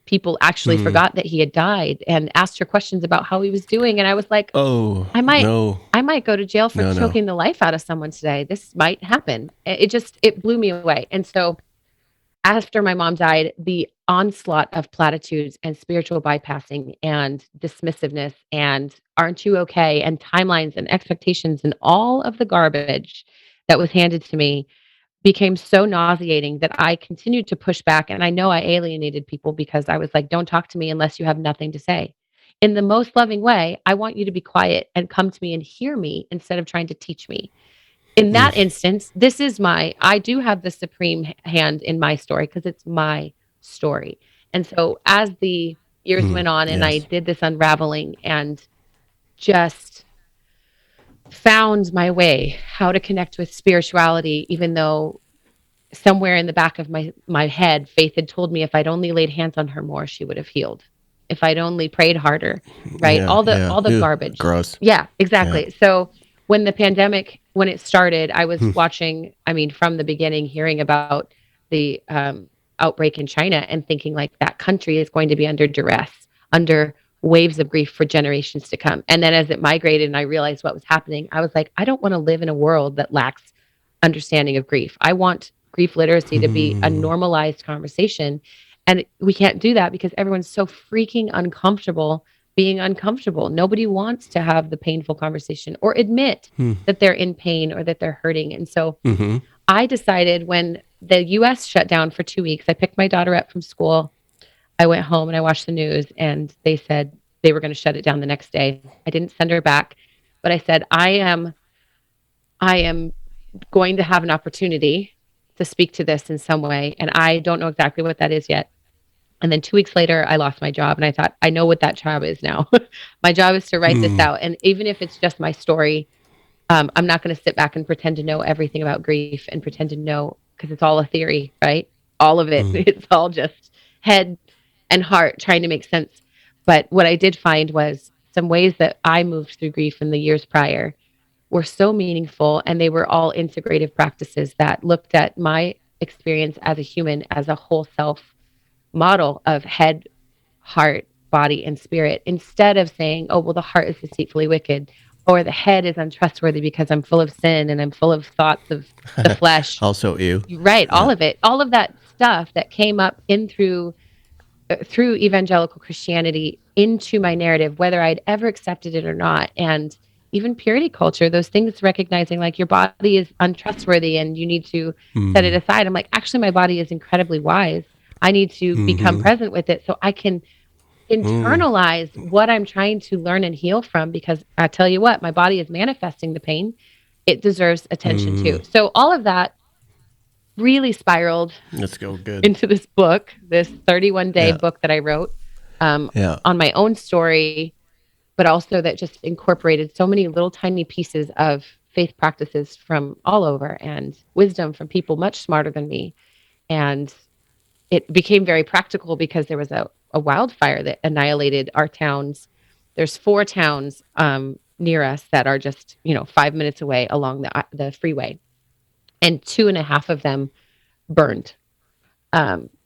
People actually forgot that he had died and asked her questions about how he was doing. And I was like, I might go to jail for choking the life out of someone today. This might happen. It blew me away. And so after my mom died, the onslaught of platitudes and spiritual bypassing and dismissiveness and aren't you okay and timelines and expectations and all of the garbage that was handed to me became so nauseating that I continued to push back. And I know I alienated people because I was like, don't talk to me unless you have nothing to say. In the most loving way, I want you to be quiet and come to me and hear me instead of trying to teach me. In that instance, I do have the supreme hand in my story because it's my story. And so as the years went on and I did this unraveling and just found my way how to connect with spirituality, even though somewhere in the back of my head, Faith had told me if I'd only laid hands on her more, she would have healed. If I'd only prayed harder, right? All the garbage. Gross. Yeah, exactly. Yeah. So when the pandemic, when it started, I was watching, from the beginning, hearing about the outbreak in China and thinking like that country is going to be under duress, under waves of grief for generations to come. And then as it migrated and I realized what was happening, I was like, I don't want to live in a world that lacks understanding of grief. I want grief literacy to be a normalized conversation. And we can't do that because everyone's so freaking uncomfortable being uncomfortable. Nobody wants to have the painful conversation or admit that they're in pain or that they're hurting. And so I decided when the US shut down for 2 weeks, I picked my daughter up from school. I went home and I watched the news and they said they were going to shut it down the next day. I didn't send her back, but I said, I am going to have an opportunity to speak to this in some way. And I don't know exactly what that is yet. And then 2 weeks later, I lost my job. And I thought, I know what that job is now. My job is to write this out. And even if it's just my story, I'm not going to sit back and pretend to know everything about grief and pretend to know, because it's all a theory, right? All of it. It's all just head and heart trying to make sense. But what I did find was some ways that I moved through grief in the years prior were so meaningful. And they were all integrative practices that looked at my experience as a human, as a whole self model of head, heart, body, and spirit, instead of saying, oh, well, the heart is deceitfully wicked, or the head is untrustworthy because I'm full of sin and I'm full of thoughts of the flesh. Also you. Right. Yeah. All of it. All of that stuff that came up in through evangelical Christianity into my narrative, whether I'd ever accepted it or not. And even purity culture, those things recognizing like your body is untrustworthy and you need to set it aside. I'm like, actually, my body is incredibly wise. I need to become present with it so I can internalize what I'm trying to learn and heal from, because I tell you what, my body is manifesting the pain. It deserves attention too. So all of that really spiraled into this book, this 31-day book that I wrote on my own story, but also that just incorporated so many little tiny pieces of faith practices from all over and wisdom from people much smarter than me. And it became very practical because there was a wildfire that annihilated our towns. There's 4 towns near us that are just 5 minutes away along the freeway, and 2.5 of them burned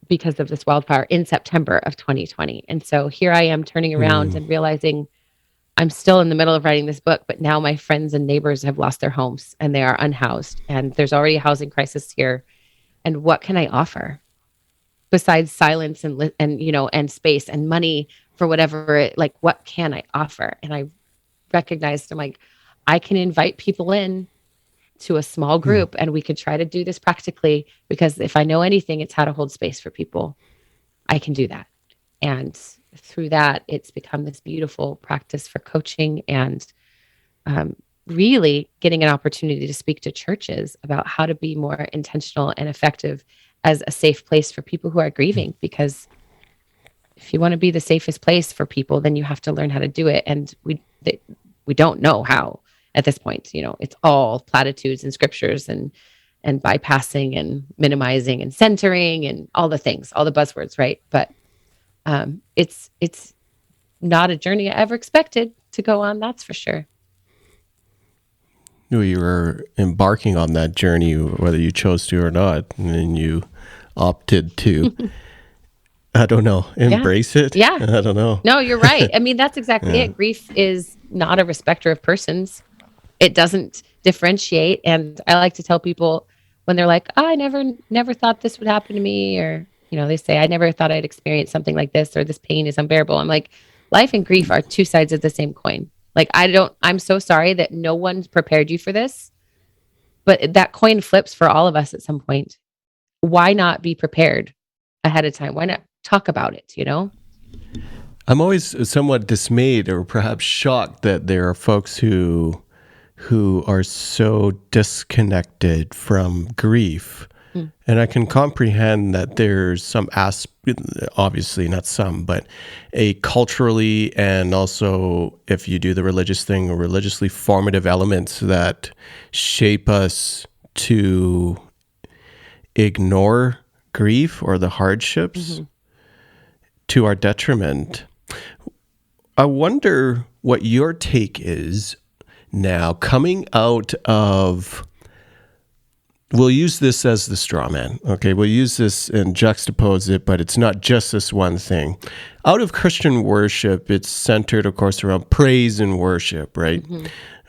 because of this wildfire in September of 2020. And so here I am turning around and realizing I'm still in the middle of writing this book, but now my friends and neighbors have lost their homes and they are unhoused, and there's already a housing crisis here. And what can I offer besides silence and space and money for whatever like, what can I offer? And I recognized, I'm like, I can invite people in to a small group and we could try to do this practically, because if I know anything, it's how to hold space for people. I can do that. And through that, it's become this beautiful practice for coaching and really getting an opportunity to speak to churches about how to be more intentional and effective as a safe place for people who are grieving. Because if you want to be the safest place for people, then you have to learn how to do it. And we don't know how at this point. It's all platitudes and scriptures and bypassing and minimizing and centering and all the things, all the buzzwords, right? But it's not a journey I ever expected to go on, that's for sure. You were embarking on that journey, whether you chose to or not, and then you opted to, I don't know, embrace it? Yeah. I don't know. No, you're right. I mean, that's exactly it. Grief is not a respecter of persons. It doesn't differentiate. And I like to tell people when they're like, I never thought this would happen to me, or they say, I never thought I'd experience something like this, or this pain is unbearable. I'm like, life and grief are two sides of the same coin. Like, I'm so sorry that no one's prepared you for this, but that coin flips for all of us at some point. Why not be prepared ahead of time? Why not talk about it? I'm always somewhat dismayed or perhaps shocked that there are folks who are so disconnected from grief. And I can comprehend that there's some obviously not some, but a culturally, and also if you do the religious thing, religiously formative elements that shape us to ignore grief or the hardships to our detriment. I wonder what your take is now coming out of... We'll use this as the straw man. Okay, we'll use this and juxtapose it, but it's not just this one thing. Out of Christian worship, it's centered, of course, around praise and worship, right?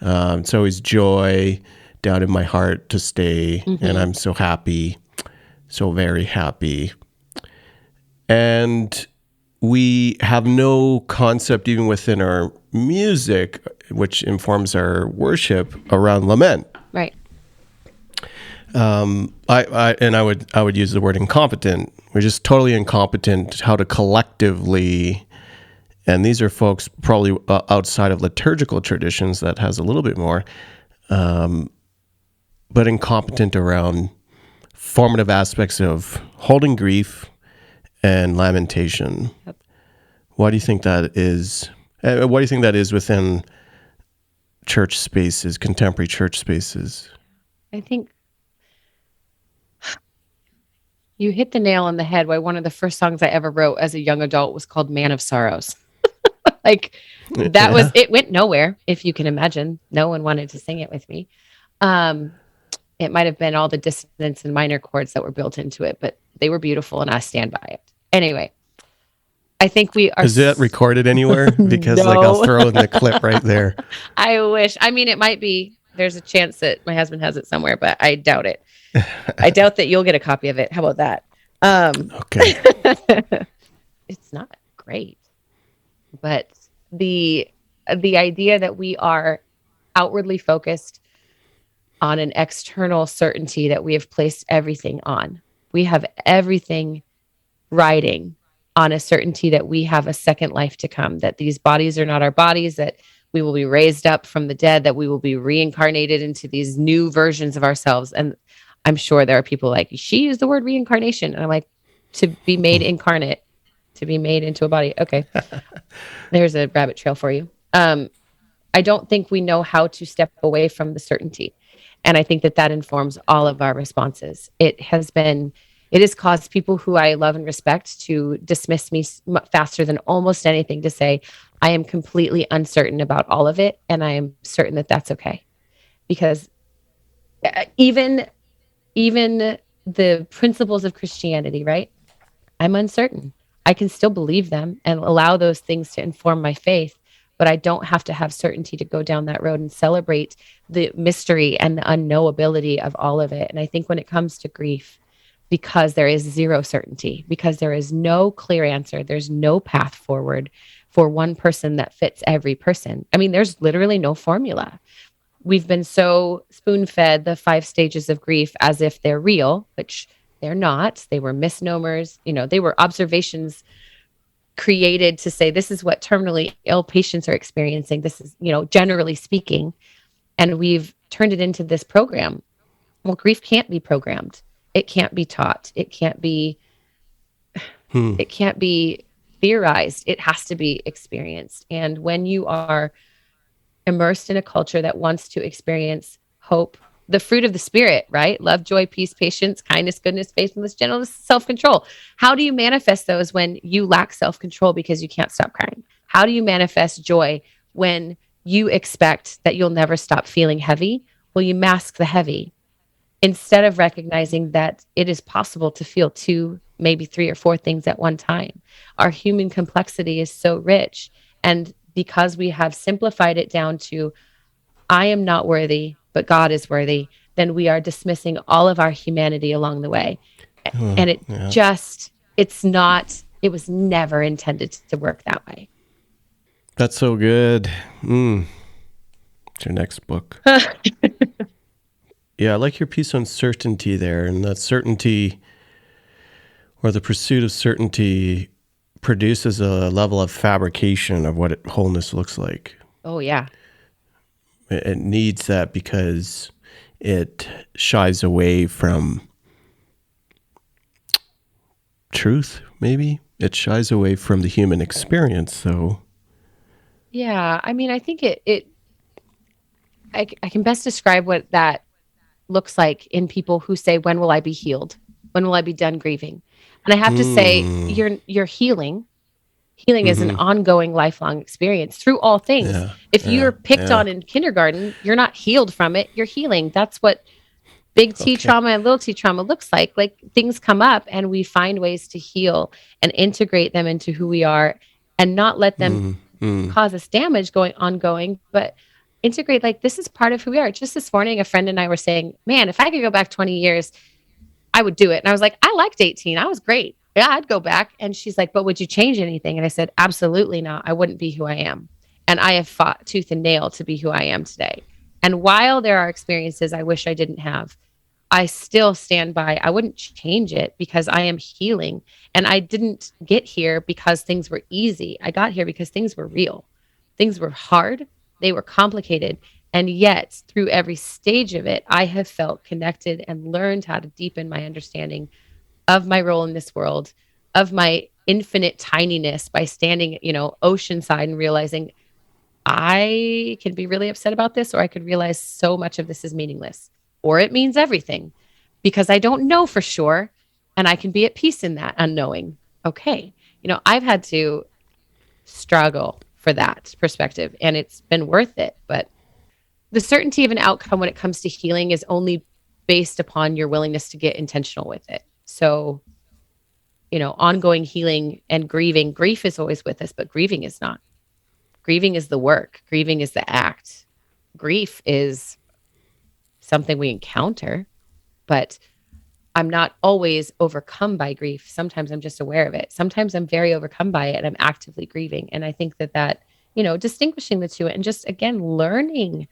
It's always joy down in my heart to stay, and I'm so happy, so very happy. And we have no concept, even within our music, which informs our worship, around lament. Right. I would use the word incompetent. We're just totally incompetent how to collectively, and these are folks probably outside of liturgical traditions that has a little bit more, but incompetent around formative aspects of holding grief and lamentation. Yep. Why do you think that is? What do you think that is within church spaces, contemporary church spaces? I think you hit the nail on the head. Why one of the first songs I ever wrote as a young adult was called Man of Sorrows. Like that was, it went nowhere. If you can imagine, no one wanted to sing it with me. It might've been all the dissonance and minor chords that were built into it, but they were beautiful and I stand by it. Anyway, I think we are. Is that recorded anywhere? Because No. I'll throw in the clip right there. I wish. I mean, it might be. There's a chance that my husband has it somewhere, but I doubt it. I doubt that you'll get a copy of it. How about that? Okay. It's not great, but the idea that we are outwardly focused on an external certainty that we have placed everything on. We have everything riding on a certainty that we have a second life to come, that these bodies are not our bodies, that we will be raised up from the dead, that we will be reincarnated into these new versions of ourselves. And I'm sure there are people like, she used the word reincarnation. And I'm like, to be made incarnate, to be made into a body. Okay. There's a rabbit trail for you. I don't think we know how to step away from the certainty. And I think that informs all of our responses. It has caused people who I love and respect to dismiss me faster than almost anything, to say, I am completely uncertain about all of it. And I am certain that that's okay. Because even the principles of Christianity, right? I'm uncertain. I can still believe them and allow those things to inform my faith, but I don't have to have certainty to go down that road and celebrate the mystery and the unknowability of all of it. And I think when it comes to grief, because there is zero certainty, because there is no clear answer, there's no path forward for one person that fits every person. I mean, there's literally no formula. We've been so spoon-fed the 5 stages of grief as if they're real, which they're not. They were misnomers. They were observations created to say, this is what terminally ill patients are experiencing. This is, generally speaking. And we've turned it into this program. Well, grief can't be programmed. It can't be taught. It can't be theorized. It has to be experienced. And when you are immersed in a culture that wants to experience hope, the fruit of the spirit, right? Love, joy, peace, patience, kindness, goodness, faithfulness, gentleness, self-control. How do you manifest those when you lack self-control because you can't stop crying? How do you manifest joy when you expect that you'll never stop feeling heavy? Well, you mask the heavy instead of recognizing that it is possible to feel 2, maybe 3 or 4 things at one time. Our human complexity is so rich. And because we have simplified it down to, I am not worthy, but God is worthy, then we are dismissing all of our humanity along the way. And it was never intended to work that way. That's so good. It's your next book. Yeah, I like your piece on certainty there, and that certainty, or the pursuit of certainty, produces a level of fabrication of what wholeness looks like. Oh, yeah. It needs that because it shies away from truth, maybe. It shies away from the human experience, so... Yeah, I mean, I think I can best describe what that looks like in people who say, when will I be healed? When will I be done grieving? And I have to say, you're healing. Healing is an ongoing, lifelong experience through all things. Yeah, if you're picked on in kindergarten, you're not healed from it. You're healing. That's what big T trauma and little T trauma looks like. Like, things come up and we find ways to heal and integrate them into who we are and not let them cause us damage ongoing, but integrate, like, this is part of who we are. Just this morning, a friend and I were saying, man, if I could go back 20 years, I would do it. And I was like, I liked 18. I was great. Yeah, I'd go back. And she's like, but would you change anything? And I said, absolutely not. I wouldn't be who I am. And I have fought tooth and nail to be who I am today. And while there are experiences I wish I didn't have, I still stand by, I wouldn't change it because I am healing. And I didn't get here because things were easy. I got here because things were real. Things were hard. They were complicated. And yet, through every stage of it, I have felt connected and learned how to deepen my understanding of my role in this world, of my infinite tininess by standing, oceanside and realizing I can be really upset about this, or I could realize so much of this is meaningless, or it means everything because I don't know for sure. And I can be at peace in that unknowing. Okay. I've had to struggle for that perspective and it's been worth it. But the certainty of an outcome when it comes to healing is only based upon your willingness to get intentional with it. So, ongoing healing and grieving, grief is always with us, but grieving is not. Grieving is the work. Grieving is the act. Grief is something we encounter, but I'm not always overcome by grief. Sometimes I'm just aware of it. Sometimes I'm very overcome by it and I'm actively grieving. And I think that, distinguishing the two and just, again, learning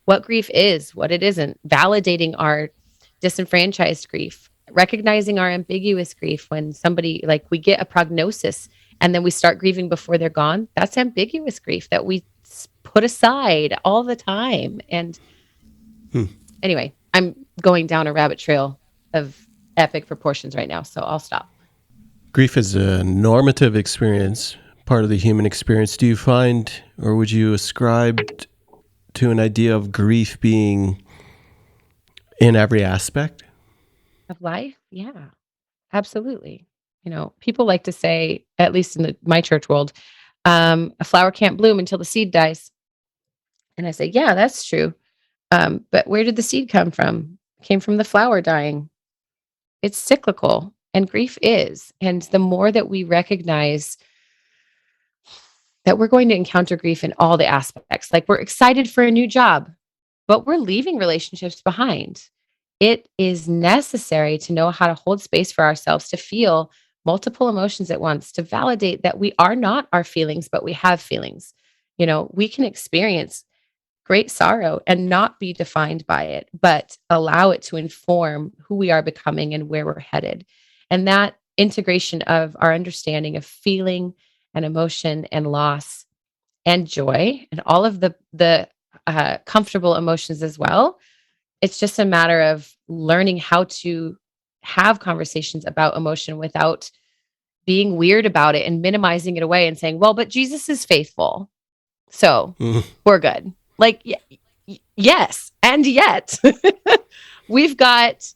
what grief is, what it isn't, validating our disenfranchised grief, recognizing our ambiguous grief when somebody, like, we get a prognosis and then we start grieving before they're gone. That's ambiguous grief that we put aside all the time. And anyway, I'm going down a rabbit trail of epic proportions right now, so I'll stop. Grief is a normative experience, part of the human experience. Do you find, or would you ascribe to an idea of grief being in every aspect of life? Yeah, absolutely. People like to say, at least in my church world, a flower can't bloom until the seed dies. And I say, yeah, that's true. But where did the seed come from? It came from the flower dying. It's cyclical, and grief is. And the more that we recognize that we're going to encounter grief in all the aspects. Like we're excited for a new job, but we're leaving relationships behind. It is necessary to know how to hold space for ourselves to feel multiple emotions at once, to validate that we are not our feelings, but we have feelings. We can experience great sorrow and not be defined by it, but allow it to inform who we are becoming and where we're headed. And that integration of our understanding of feeling and emotion and loss and joy and all of the comfortable emotions as well. It's just a matter of learning how to have conversations about emotion without being weird about it and minimizing it away and saying, well, but Jesus is faithful, so we're good. Like, yes. And yet we've got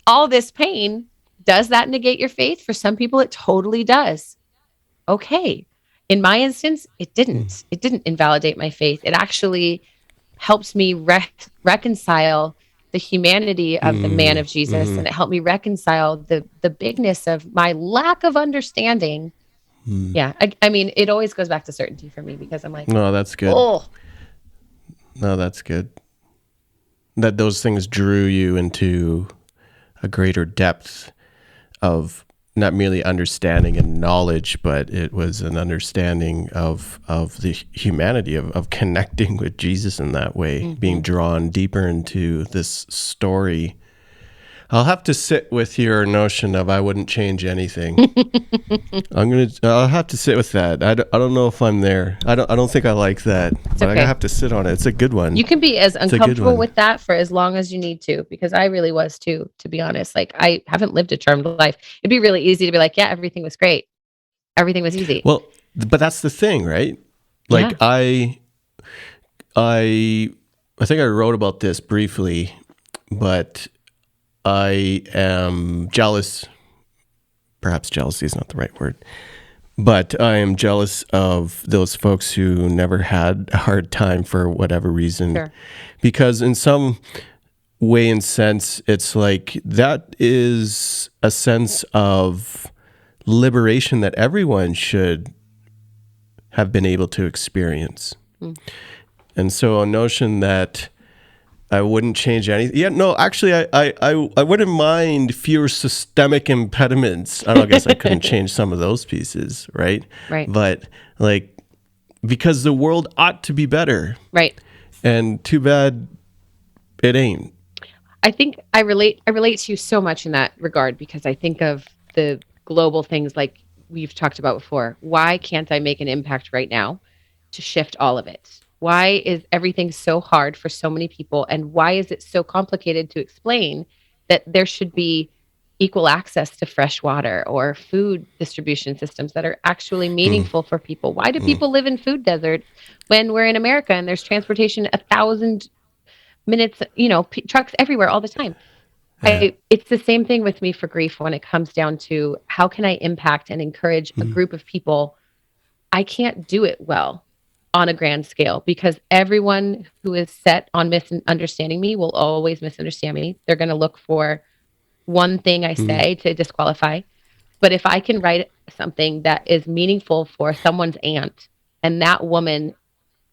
all this pain. Does that negate your faith? For some people, it totally does. Okay. In my instance, it didn't. It didn't invalidate my faith. It actually helps me reconcile the humanity of the man of Jesus. And it helped me reconcile the bigness of my lack of understanding. Yeah. I mean, it always goes back to certainty for me because I'm like, no, that's good. Oh, no, that's good. That those things drew you into a greater depth of not merely understanding and knowledge, but it was an understanding of the humanity of connecting with Jesus in that way, being drawn deeper into this story. I'll have to sit with your notion of I wouldn't change anything. I'll have to sit with that. I don't know if I'm there. I don't think I like that, but okay. I have to sit on it. It's a good one. You can be as uncomfortable with that for as long as you need to, because I really was too, to be honest. Like I haven't lived a charmed life. It'd be really easy to be like, yeah, everything was great. Everything was easy. Well, but that's the thing, right? Like yeah. I think I wrote about this briefly, but I am jealous. Perhaps jealousy is not the right word, but I am jealous of those folks who never had a hard time for whatever reason. Sure. Because in some way and sense, it's like that is a sense of liberation that everyone should have been able to experience. And so a notion that I wouldn't change anything. Yeah, no, actually, I wouldn't mind fewer systemic impediments. I guess I couldn't change some of those pieces, right? Right. But like, because the world ought to be better. Right. And too bad it ain't. I think I relate to you so much in that regard, because I think of the global things like we've talked about before. Why can't I make an impact right now to shift all of it? Why is everything so hard for so many people? And why is it so complicated to explain that there should be equal access to fresh water or food distribution systems that are actually meaningful for people? Why do people live in food deserts when we're in America and there's transportation 1,000 minutes, trucks everywhere all the time? It's the same thing with me for grief when it comes down to how can I impact and encourage a group of people. I can't do it well on a grand scale, because everyone who is set on misunderstanding me will always misunderstand me. They're going to look for one thing I say to disqualify. But if I can write something that is meaningful for someone's aunt, and that woman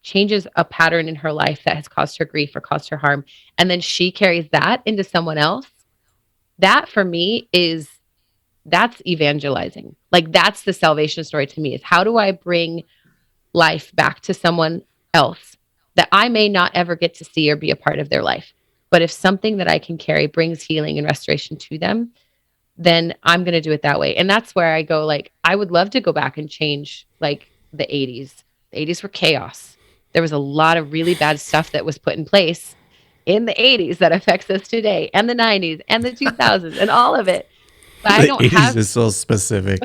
changes a pattern in her life that has caused her grief or caused her harm, and then she carries that into someone else, that for me that's evangelizing. Like that's the salvation story to me, is how do I bring life back to someone else that I may not ever get to see or be a part of their life. But if something that I can carry brings healing and restoration to them, then I'm going to do it that way. And that's where I go, like, I would love to go back and change like the 80s. The 80s were chaos. There was a lot of really bad stuff that was put in place in the 80s that affects us today, and the 90s and the 2000s and all of it. But I don't 80s is so specific.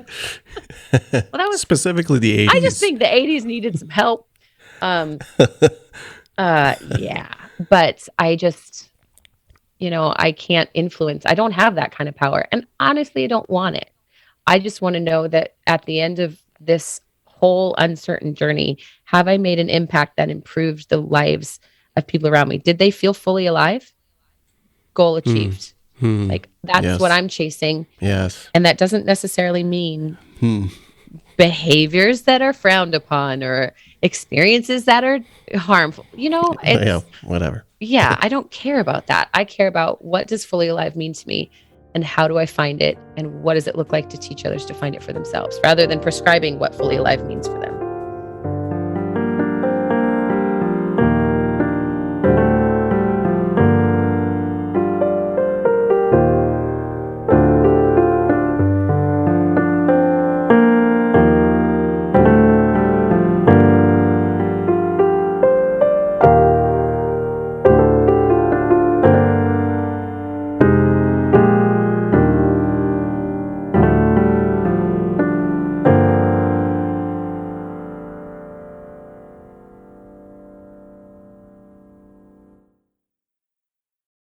Well, that was specifically the 80s. I just think the 80s needed some help. Yeah, but I just, I can't influence. I don't have that kind of power. And honestly, I don't want it. I just want to know that at the end of this whole uncertain journey, have I made an impact that improved the lives of people around me? Did they feel fully alive? Goal achieved. Like that's what I'm chasing. Yes. And that doesn't necessarily mean behaviors that are frowned upon or experiences that are harmful. Yeah, whatever. Yeah, I don't care about that. I care about, what does fully alive mean to me, and how do I find it, and what does it look like to teach others to find it for themselves, rather than prescribing what fully alive means for them.